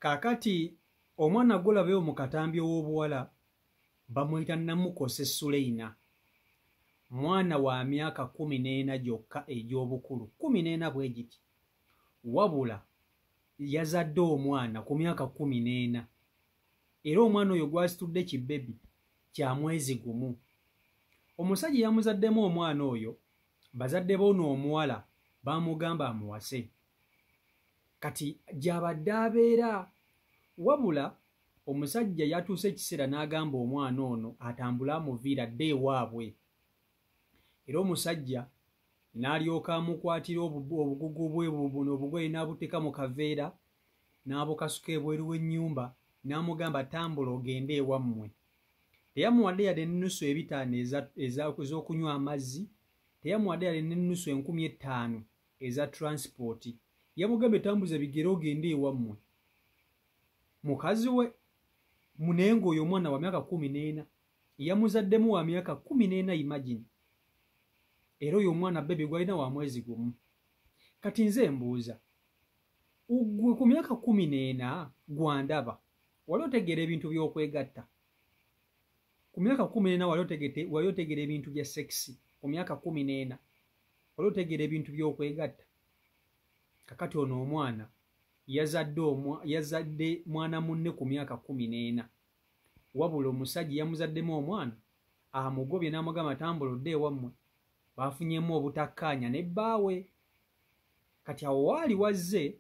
Kakati omwana gulabe omukatambi w'obuwala bamuyita Namukose Suleina. Mwana wa myaka 14 gyokka egy'obukulu, 14 bwe giti. Wabula yazadde omwana ku myaka 14. Era omwana oyo gwasitudde kibebi kya mwezi gumu. Omusajja yamuzaddemu omwana oyo, bazadde b'ono omuwala bamugamba amuwase. Kati gy'abadde abeera, wabula omusajja yatuuse ekiseera n'agamba omwana ono atambule amuviira dde ewaabwe. Era omusajja n'alyoka amukwatira obugugu bwe buno obugoye n'abuteeka mu kaveera n'abukasuka ebweru w'ennyumba n'amugamba tambula ogende ewammwe. Teyamuwadde yadde n'ennusu ebitaano ez'okunywa amazzi, teyamuwadde yadde n'ennusu 5000 eza transport. Yamugamba tambuza bigere ogende ewammwe. Mukazi we munengo oyo omwana wa myaka 14 yamuzaddemu wa myaka 14, imagine. Era oyo omwana bebe gwalina wa mwezi gumu. Kati nze mbuuza, ugwe ku myaka 14 gwandaba wali otegeera ebintu by'okwegatta? Ku myaka 14 wali otegeera ebintu bya sexy? Ku myaka 14 wali otegeera ebintu by'okwegatta? Kakati ono omwana yazadde mwana munne ku myaka 14. Wabula omusajja yamuzaddemu omwana amugobye n'amugamba tambula odde ewammwe. Bafunyemu obutakkaanya ne bbaawe. Kati awo waali wazze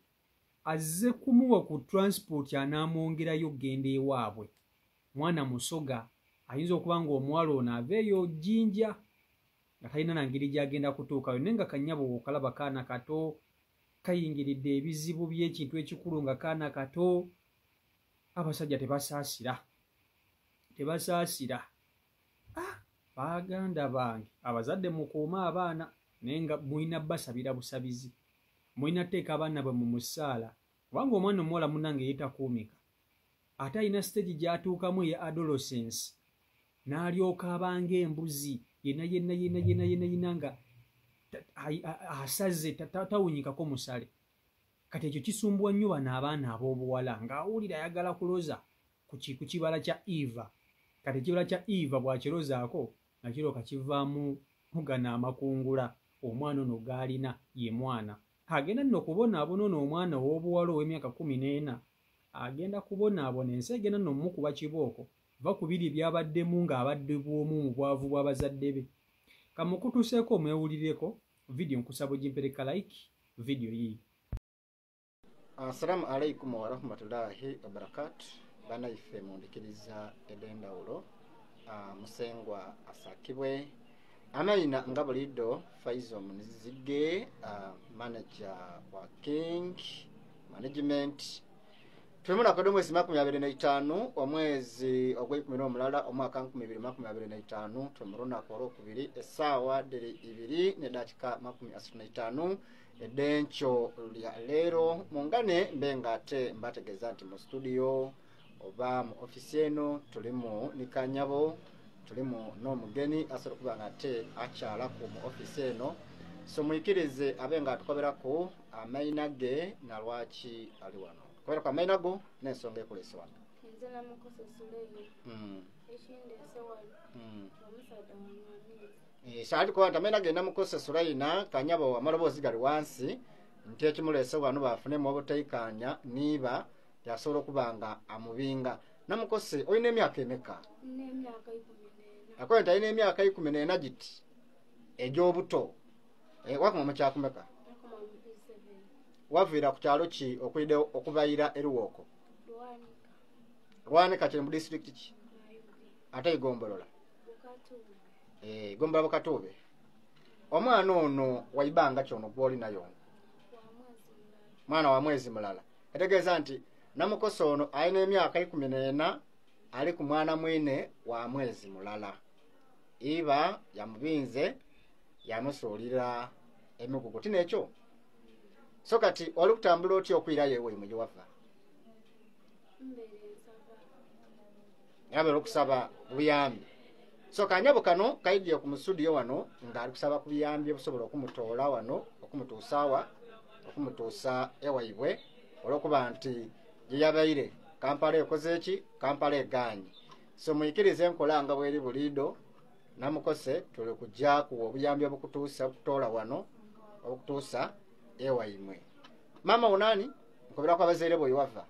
azze kumuwa ku transport anaamwongerayo genda ewaabwe. Mwana musoga ayinza okuba nga omuwala ono aveeyo Jjinja nga talina na ngeri gy'agenda kutuukayo, naye nga kannyabo okalaba kaana kato kayingiridde ebizibu by'ekintu ekikulu nga kaana kato. Abasajja tebasaasira. Baganda bange abazadde mukuuma abaana naye nga mulina basabira busabizi. Mulina teeka abaana bwe mu musaala, kubanga omwana omuwala munnange yeetakuumika ate alina stage gy'atuukamu eya adolescence n'alyoka abanga embuzi yenna nga asaze tawunyikako musale. Kati ekyo kisumbuwa nnyo bano abaana ab'obuwala ng'awulira ayagala kuloza ku kibala kya Eva. Kati ekibala kya Eva bw'akirozaako nakirooka kivaamu mugana amakungula. Omwana ono g'alina ye mwana agenda nno kubonaabona ono omwana ow'obuwala ow'emyaka 14 agenda kubonaabona, ensi egenda nno mukuba kibooko va ku biri byabaddemu ng'abadde bw'omu mu bwavu bw'abazadde be. Kamukutuuseeko omwewulireko video nkusaba ogimpereka like video yi. Assalamu alaikum wa rahmatullahi wa barakatuh. Bana ife mundikiriza edendawulo musengwa asakibwe amayina nga bulido Faizo Munizige, manager wa King Management. Twemuna kwa mwezi 25 omwezi ogw'ekumi omulala omwaka 2025. Twemurona kwa Olwokubiri essaawa 2 ne dakika 35 edencho lya leero mungane mbenga ate mbategeza nti mu studio oba mu ofisi eno tulimu nikanyabo, tulimu n'omugeni asobola kuba nga ate akyala ku mu ofisi eno. So muyikirize abenga tukoberako amayina ge na lwaki ali wano. Kubera kwa amayina go n'ensonga ekulese wano. Nze Namukose Suleina. Ekindi esewali. Omusajja w'amamizi. Saali kwa amayina ge Namukose Suleina kanyabo amalobozi gali wansi nti ekimulese wano bafunemu obutaikanya niba yasobola kubanga amubinga. Namukose oyina emyaka emeka? N'emyaka 14. Akwenta ayina emyaka 14 giti egy'obuto. Wakuma mu kyakumeka? Waviira ku kyalo ki okwide okubayira eruwoko? Lwanika kiri mu district ki? Ate Igombolola? Gombolola Bukatube. Omwana ono waibanga kyono gwoli nayo? Mwana wa mwezi mulala. Etegeeza nti Namukose ono ayina emyaka 14 ali ku mwana mwine wa mwezi mulala. Iba yamubinze yamusuulira emigugu tinekyo. So kati oli kutambula otya okwira yewe mu giwafa? Yabe okusaba buyambi. So kanyabo kano kaidye ku studio wano nga ali kusaba kubiyambi obusobola okumutoola wano okumutuusa ewaibwe olwokuba nti gye yabaire Kampala ekoze eki Kampala eganye so muyikirize enkola nga bweri bulido namukose tuli kujja ku obuyambi obukutuusa okutoola wano okutuusa ewaimwe mama unani nkobera kwa bazaire bo iwava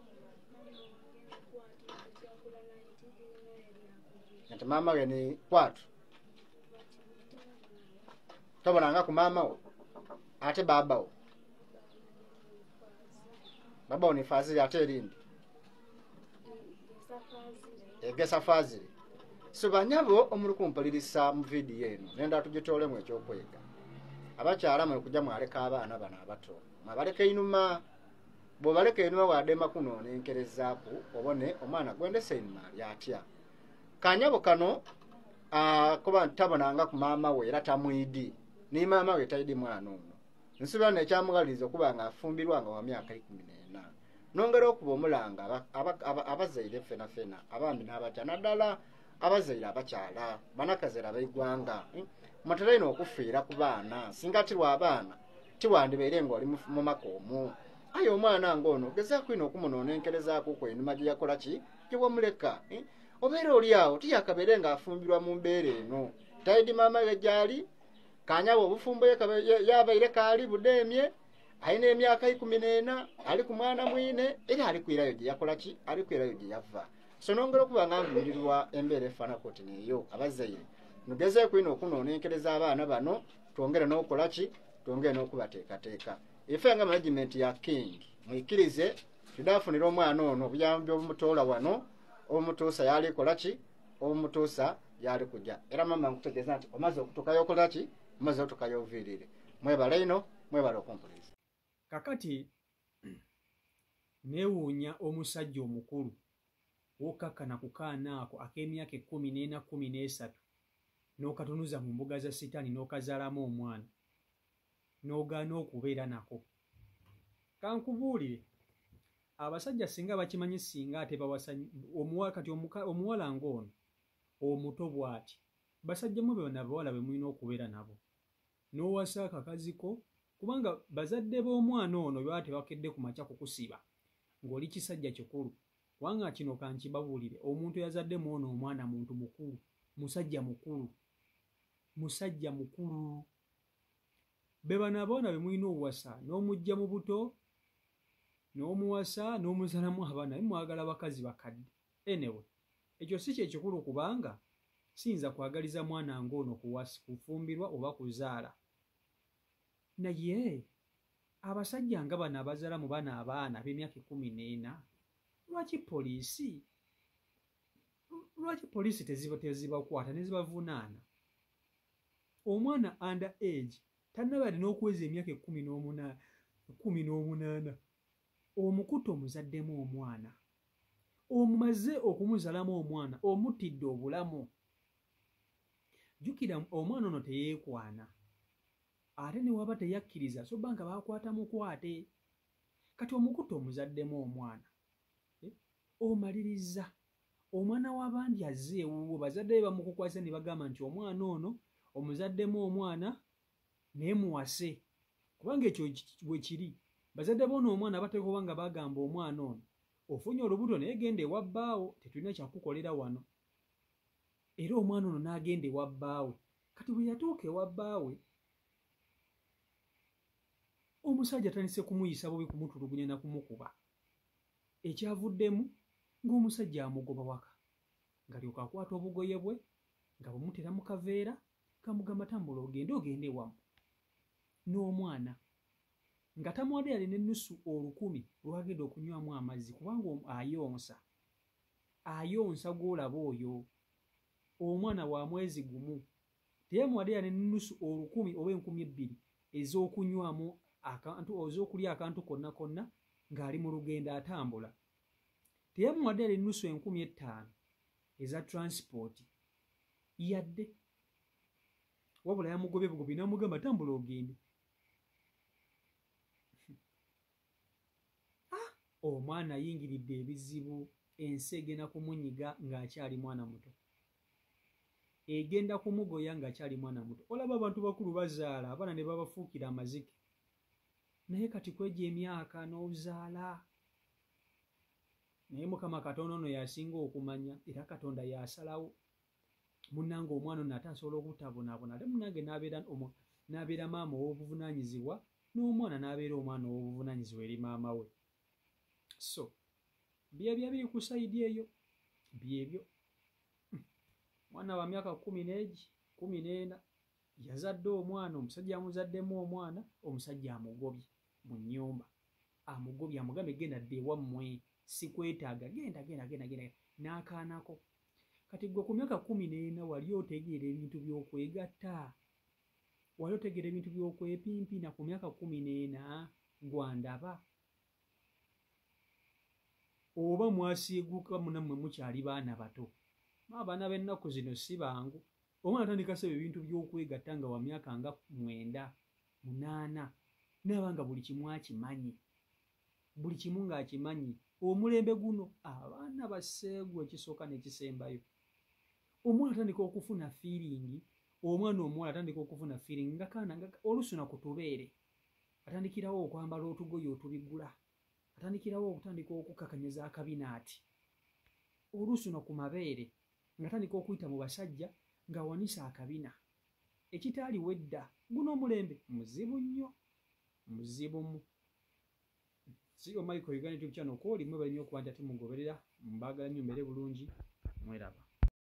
nti mama we ni kwatu tobonanga ku mama wo ate baba wo baba wo ni Fazili ate erindi egesa Fazili so banyabo omuli kumpalirisa mu video eno nenda tugitolemu ekyokwega abakyala mwe kujja mwaleka abaana bano abato mwabaleka inuma bwobaleka inuma wadema kunonenkerezaku obone omwana gwendese inuma lyatya kanyabo kano kuba ntabonanga ku mama we era tamwidi ni mama we taidi mwana ono nsubira nekyamugaliriza okuba nga afumbirwanga wa myaka 14 nongera okuba omulanga abazaire fena abambi n'abatya naddala abazaire abakyala banakazera abaigwanga mutera ino okufiira ku baana singa tirwa abaana tiwandibeere nga oli mu maka omwo aye omwana ng'ono gezaako ino okumunonenkerezaako kwenuma gye yakola ki gye wamuleka obeera oli awo tiyakabeere ng'afumbirwa mu mbeera eno taidi maama we gyali kanyabo obufumbo yabaire kaali budeemye alina emyaka 14 ali ku mwana mwine era ali kwirayo gye yakola ki ali kwirayo gye yava so nongera okuba nga nvumirirwa embeera efaanako ti neeyo abazaire nugezeeko ino okunonenkereza abaana bano twongere n'okukola ki twongere n'okubateekateeka ife nga management ya King mwikirize tudaafunira omwana ono obuyambi obumutoola wano obumutuusa yali kola ki obumutuusa yali kujja era mama nkutegeeza nti omaze okutukayo okola ki omaze okutukayo oviirire mwebala ino mwebala okumpuliriza kakati neewuunya omusajja omukulu wokakkana ku kaana ako ak'emyaka 14 13 n'okatunuza mu mbuga za sitaani n'okazaalamu omwana n'ogaana okubeera nako kankubuulire abasajja singa bakimanyi singa ate bawasa kati omuwala ng'ono omuto bw'ati basajjamu bonna bawala be mulina okubeera nabo n'owasa akakaziko kubanga bazadde b'omwana ono baba tebakedde ku makya kukusiba ng'oli kisajja kikulu wanga kino kankibabuulire omuntu yazaddemu ono omwana muntu mukulu musajja mukulu be bano abaana be mulina owasa n'omujja mu buto n'omuwasa n'omuzalamu abaana bimwagala bakazi bakadde anyway ekyo si kyekikulu kubanga siyinza kwagaliza mwana ng'ono kufumbirwa oba kuzaala naye abasajja nga bano abazaala mu bana abaana b'emyaka 14 lwaki poliisi tezibakwata ne zibavunaana omwana under age tannaba alina okuweza emyaka 18 omukuta omuzaddemu omwana omumaze okumuzaalamu omwana omutidde obulamu jjukira omwana ono teyeekwana ate ne waba teyakkiriza so banga baakwata mukwate kati omukuta omuzaddemu omwana omaliriza omwana w'abandi azze ewuwo bazadde be bamukukwasa ne bagamba nti omwana ono omuzaddemu omwana naye muwase kubanga ekyo bwe kiri bazadde boona omwana bateeka oba nga bagamba omwana ono ofunye olubuto naye genda ewa bbaawo tetulina kyakukolera wano era omwana ono n'agenda ewa bbaawe kati bwe yatuuka ewa bbaawe omusajja atandise kumuyisa bubi kumutulugunya na kumukuba ekyavuddemu ng'omusajja amugoba waka ng'alyoka akwata obugoye bwe nga bumutera mu kaveera kamugamba tambula ogende ewamu n'omwana nga tamwadde yali n'ennusu 10 lwagenda okunywamu amazzi kubanga ayonsa gw'olaba oyo omwana wa mwezi gumu teyamwadde yali n'ennusu 10 oba 12 ez'okunywamu ez'okulya akantu konna konna ng'ali mu lugendo atambula teyamwadde yali n'ennusu 15,000 eza transport yadde wabula yamugobye bugobi n'amugamba tambula ogende omwana ayingiridde ebizibu ensi egenda kumunyiga ng'akyali mwana muto egenda kumugoya ng'akyali mwana muto olaba abantu bakulu bazaala abaana ne babafuukira amazike naye kati kwegya emyaka n'ozaala naye Mukama Katonda ono yasinga okumanya era Katonda yasalawo munnange omwana ono ate asobola okutabonaabona ate munnange n'abeera maama ow'obuvunaanyizibwa n'omwana n'abeera omwana ow'obuvunaanyizibwa eri maama we. So byebyo ebiri ku sayidi eyo byebyo. Mwana wa myaka 14 yazadde omwana, omusajja amuzaddemu omwana, omusajja amugobye mu nnyumba, amugobye amugambe genda dda ewammwe sikwetaaga, genda n'akaanako. Kati gwe ku myaka 14 wali otegeera ebintu by'okwegatta, wali otegeera ebintu by'okwepimpina ku myaka 14 gwandaba? Oba mwasiiguka munammwe mukyali baana bato? Abaana b'ennaku zino si bangu. Omwana atandika sebe ebintu by'okwegatta nga wa myaka nga 9, 8 n'abanga buli kimu akimanyi, buli kimu ng'akimanyi. Omulembe guno abaana baseegu ekisooka n'ekisembayo. Omwana atandika okufuna feeling, omwana omuwala atandika okufuna feeling nga kaana oluusi na ku tubeere, atandikirawo okwambala otugoye otubigula, atandikirawo okutandika okukakanyeza akabinaati, oluusi no ku mabeere ng'atandika okuyita mu basajja ng'awanisa akabina. Ekitaaliwo edda, guno omulembe muzibu nnyo, muzibumu. Sio Michael Uganda YouTube channel ko limwe bali nnyo okuba nti ate mugoberera, mbaagala nnyo mbeere bulungi, mweraba.